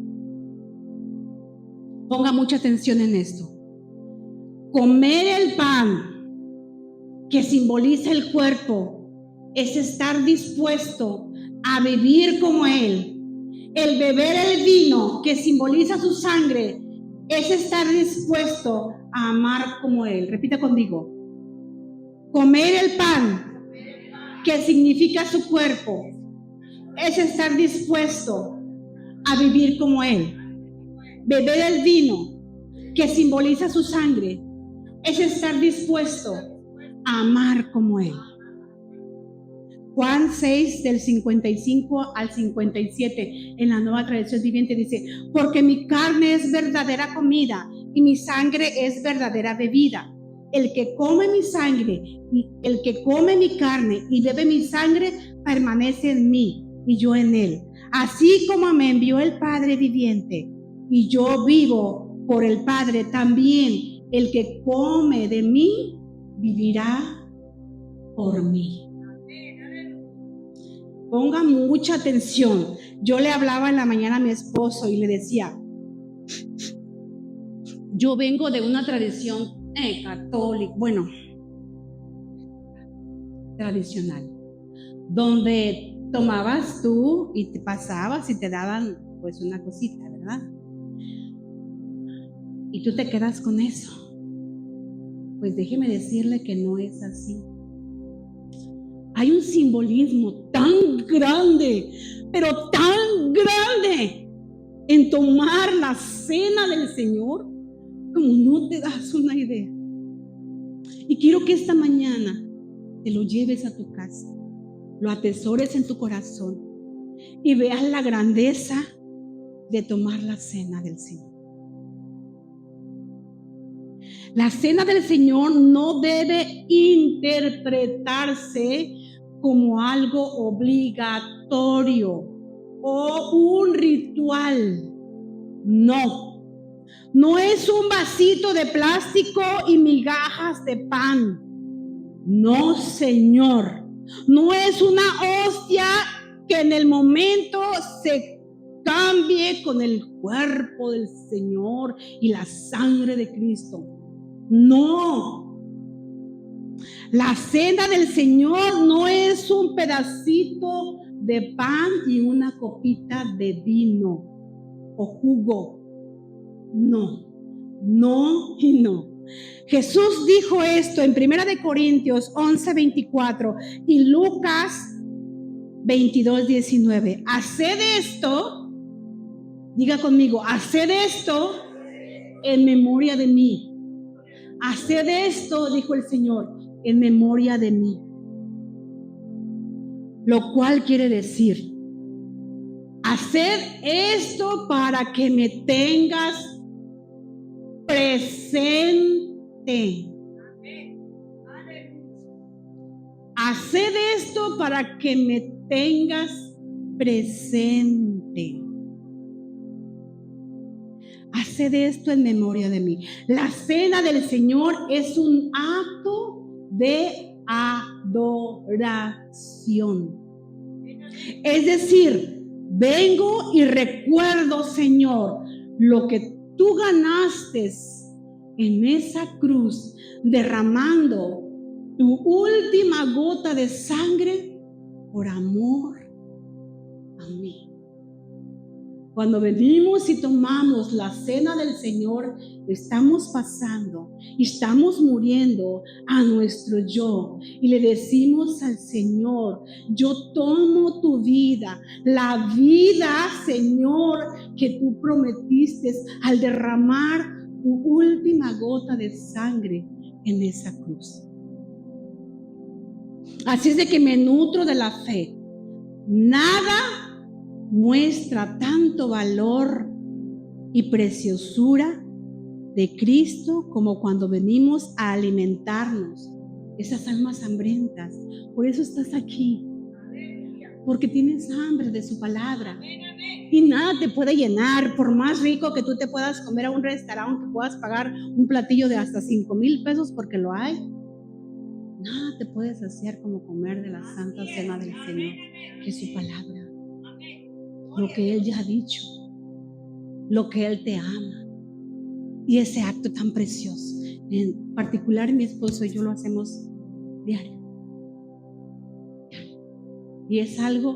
Ponga mucha atención en esto. Comer el pan, que simboliza el cuerpo, es estar dispuesto a vivir como Él. El beber el vino, que simboliza su sangre, es estar dispuesto a amar como Él. Repita conmigo. Comer el pan, que significa su cuerpo, es estar dispuesto a vivir como Él. Beber el vino, que simboliza su sangre, es estar dispuesto a amar como Él. Juan 6, del 55 al 57, en la Nueva Traducción Viviente dice, porque mi carne es verdadera comida y mi sangre es verdadera bebida. El que come mi sangre, el que come mi carne y bebe mi sangre, permanece en mí y yo en él. Así como me envió el Padre viviente y yo vivo por el Padre, también el que come de mí vivirá por mí. Ponga mucha atención. Yo le hablaba en la mañana a mi esposo y le decía, yo vengo de una tradición católica, tradicional, donde tomabas tú y te pasabas y te daban pues una cosita, ¿verdad? Y tú te quedas con eso. Pues déjeme decirle que no es así. Hay un simbolismo tan grande, pero tan grande en tomar la cena del Señor, como no te das una idea. Y quiero que esta mañana te lo lleves a tu casa, lo atesores en tu corazón y veas la grandeza de tomar la cena del Señor. La cena del Señor no debe interpretarse como algo obligatorio o un ritual. No es un vasito de plástico y migajas de pan. No, Señor. No es una hostia que en el momento se cambie con el cuerpo del Señor y la sangre de Cristo. No. La cena del Señor no es un pedacito de pan y una copita de vino o jugo. No y no. Jesús dijo esto en 1 Corintios 11:24 y Lucas 22:19. Haced esto, diga conmigo, haced esto en memoria de mí. Haced esto, dijo el Señor, en memoria de mí. Lo cual quiere decir, haced esto para que me tengas presente. Haced esto para que me tengas presente. Haced esto en memoria de mí. La cena del Señor es un acto de adoración. Es decir, vengo y recuerdo, Señor, lo que tú ganaste en esa cruz, derramando tu última gota de sangre por amor a mí. Cuando venimos y tomamos la cena del Señor, estamos pasando y estamos muriendo a nuestro yo. Y le decimos al Señor, yo tomo tu vida, la vida, Señor, que tú prometiste al derramar tu última gota de sangre en esa cruz. Así es de que me nutro de la fe. Nada muestra tanto valor y preciosura de Cristo como cuando venimos a alimentarnos esas almas hambrientas. Por eso estás aquí, porque tienes hambre de su palabra y nada te puede llenar. Por más rico que tú te puedas comer a un restaurante, que puedas pagar un platillo de hasta 5,000 pesos porque lo hay, nada te puede saciar como comer de la santa cena del Señor, que es su palabra. Lo que Él ya ha dicho, lo que Él te ama, y ese acto tan precioso. En particular, mi esposo y yo lo hacemos diario. Y es algo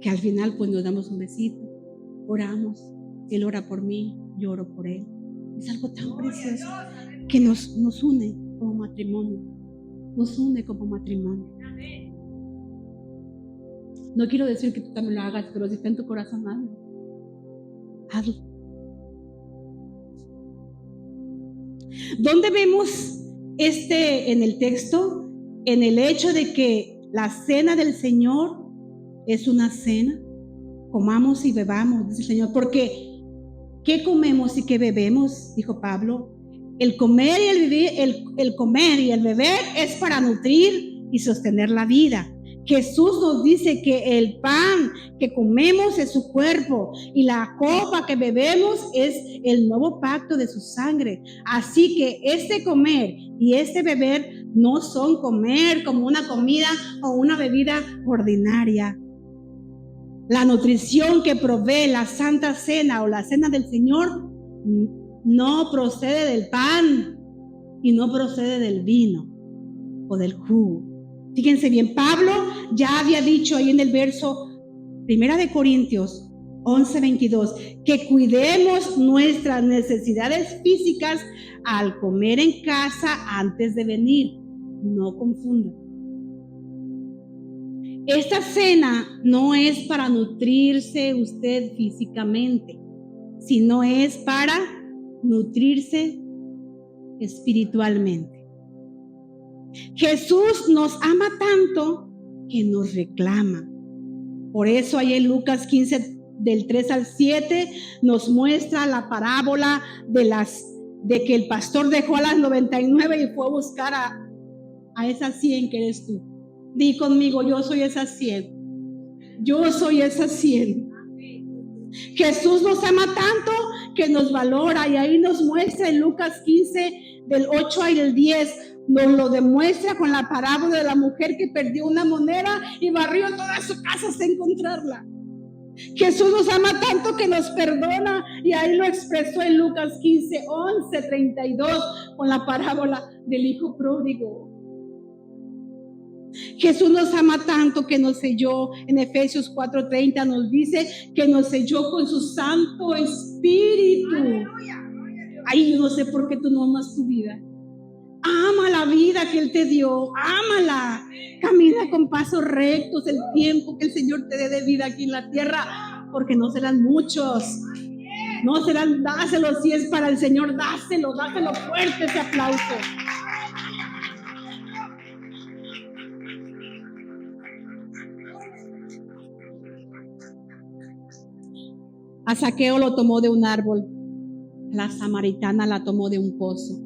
que al final pues nos damos un besito, oramos, Él ora por mí, yo oro por Él. Es algo tan precioso que nos une como matrimonio, nos une como matrimonio. No quiero decir que tú también lo hagas, pero si está en tu corazón, hazlo. ¿Dónde vemos en el texto? En el hecho de que la cena del Señor es una cena. Comamos y bebamos, dice el Señor. Porque, ¿qué comemos y qué bebemos? Dijo Pablo. El comer y el beber es para nutrir y sostener la vida. Jesús nos dice que el pan que comemos es su cuerpo y la copa que bebemos es el nuevo pacto de su sangre. Así que este comer y este beber no son comer como una comida o una bebida ordinaria. La nutrición que provee la Santa Cena o la Cena del Señor no procede del pan y no procede del vino o del jugo. Fíjense bien, Pablo ya había dicho ahí en el verso 1 de Corintios 11:22 que cuidemos nuestras necesidades físicas al comer en casa antes de venir. No confundan. Esta cena no es para nutrirse usted físicamente, sino es para nutrirse espiritualmente. Jesús nos ama tanto que nos reclama. Por eso ahí en Lucas 15, del 3 al 7, nos muestra la parábola de que el pastor dejó a las 99 y fue a buscar a esas 100 que eres tú. Di conmigo, yo soy esas 100. Yo soy esas 100. Jesús nos ama tanto que nos valora, y ahí nos muestra en Lucas 15, del 8 al 10, nos lo demuestra con la parábola de la mujer que perdió una moneda y barrió toda su casa hasta encontrarla. Jesús nos ama tanto que nos perdona, y ahí lo expresó en Lucas 15, 11, 32 con la parábola del hijo pródigo. Jesús nos ama tanto que nos selló. En Efesios 4:30 nos dice que nos selló con su Santo Espíritu. Ay, yo no sé por qué tú no amas tu vida. Ama la vida que Él te dio, ámala. Camina con pasos rectos el tiempo que el Señor te dé de vida aquí en la tierra, porque no serán muchos. No serán, dáselo si es para el Señor, dáselo fuerte ese aplauso. A Zaqueo lo tomó de un árbol, la samaritana la tomó de un pozo,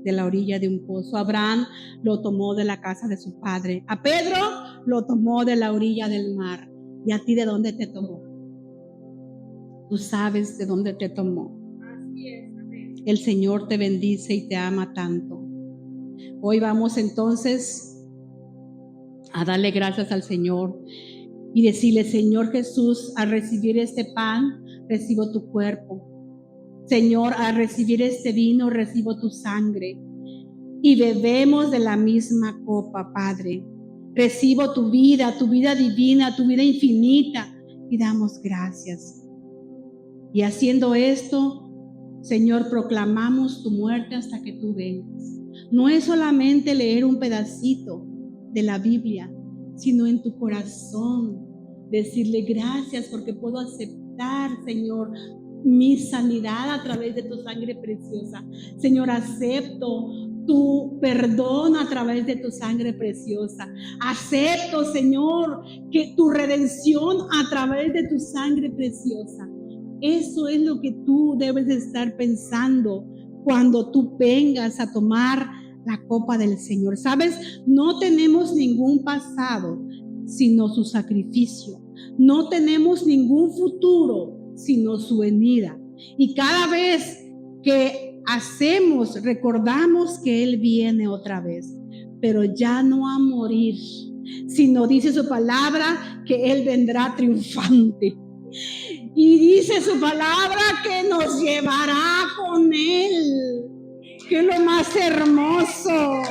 de la orilla de un pozo. Abraham lo tomó de la casa de su padre. A Pedro lo tomó de la orilla del mar. ¿Y a ti de dónde te tomó? Tú sabes de dónde te tomó. El Señor te bendice y te ama tanto. Hoy vamos entonces a darle gracias al Señor y decirle: Señor Jesús, al recibir este pan, recibo tu cuerpo. Señor, al recibir este vino, recibo tu sangre. Y bebemos de la misma copa, Padre. Recibo tu vida divina, tu vida infinita. Y damos gracias. Y haciendo esto, Señor, proclamamos tu muerte hasta que tú vengas. No es solamente leer un pedacito de la Biblia, sino en tu corazón decirle gracias porque puedo aceptar, Señor, mi sanidad a través de tu sangre preciosa. Señor, acepto tu perdón a través de tu sangre preciosa. Acepto, Señor, que tu redención a través de tu sangre preciosa. Eso es lo que tú debes de estar pensando cuando tú vengas a tomar la copa del Señor. ¿Sabes? No tenemos ningún pasado, sino su sacrificio. No tenemos ningún futuro, sino su venida. Y cada vez que hacemos, recordamos que Él viene otra vez, pero ya no a morir, sino dice su palabra que Él vendrá triunfante. Y dice su palabra que nos llevará con Él, que es lo más hermoso.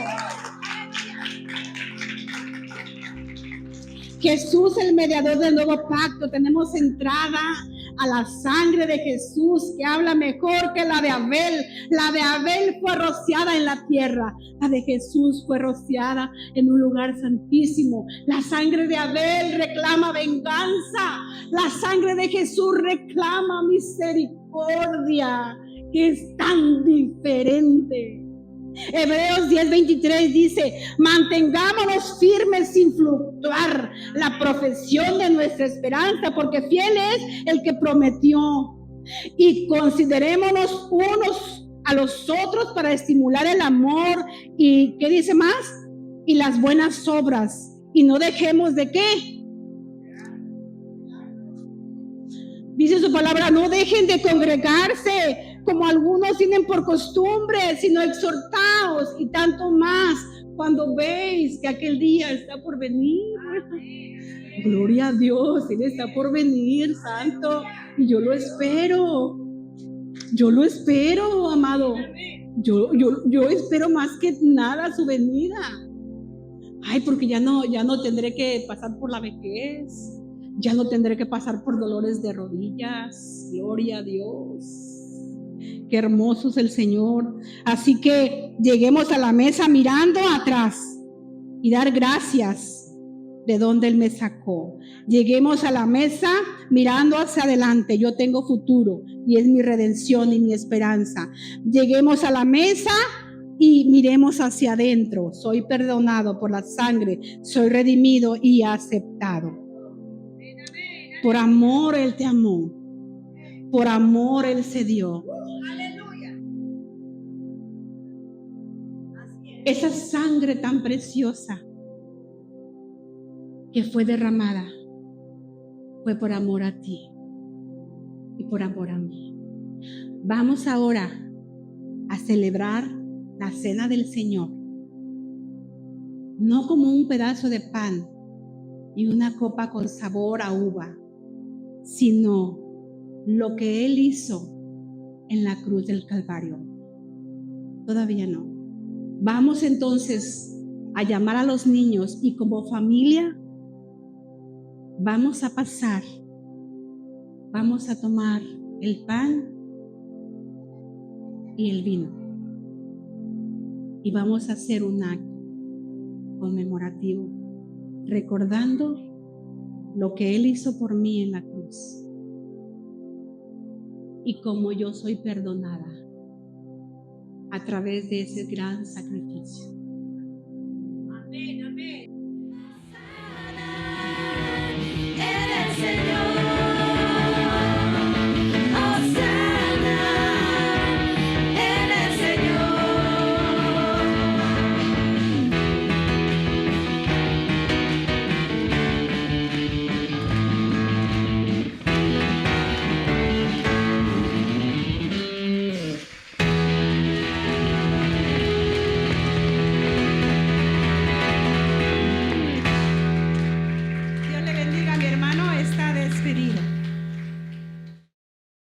Jesús, el mediador del nuevo pacto, tenemos entrada a la sangre de Jesús, que habla mejor que la de Abel. La de Abel fue rociada en la tierra, la de Jesús fue rociada en un lugar santísimo. La sangre de Abel reclama venganza, la sangre de Jesús reclama misericordia, que es tan diferente. Hebreos 10:23 dice: mantengámonos firmes sin fluctuar la profesión de nuestra esperanza, porque fiel es el que prometió. Y considerémonos unos a los otros para estimular el amor y, ¿qué dice más? Y las buenas obras. Y no dejemos de ¿qué? Dice su palabra, no dejen de congregarse como algunos tienen por costumbre, sino exhortaos, y tanto más cuando veis que aquel día está por venir. Gloria a Dios, Él está por venir, santo, y yo lo espero. Yo lo espero, amado. Yo espero más que nada su venida. Ay, porque ya no tendré que pasar por la vejez. Ya no tendré que pasar por dolores de rodillas. Gloria a Dios. Qué hermoso es el Señor. Así que lleguemos a la mesa mirando atrás y dar gracias de donde Él me sacó. Lleguemos a la mesa mirando hacia adelante. Yo tengo futuro y es mi redención y mi esperanza. Lleguemos a la mesa y miremos hacia adentro. Soy perdonado por la sangre. Soy redimido y aceptado. Por amor Él te amó. Por amor Él se dio. Esa sangre tan preciosa que fue derramada fue por amor a ti y por amor a mí. Vamos ahora a celebrar la cena del Señor, no como un pedazo de pan y una copa con sabor a uva, sino lo que Él hizo en la cruz del Calvario. Todavía no. Vamos entonces a llamar a los niños y como familia vamos a pasar, vamos a tomar el pan y el vino y vamos a hacer un acto conmemorativo recordando lo que Él hizo por mí en la cruz y cómo yo soy perdonada a través de ese gran sacrificio.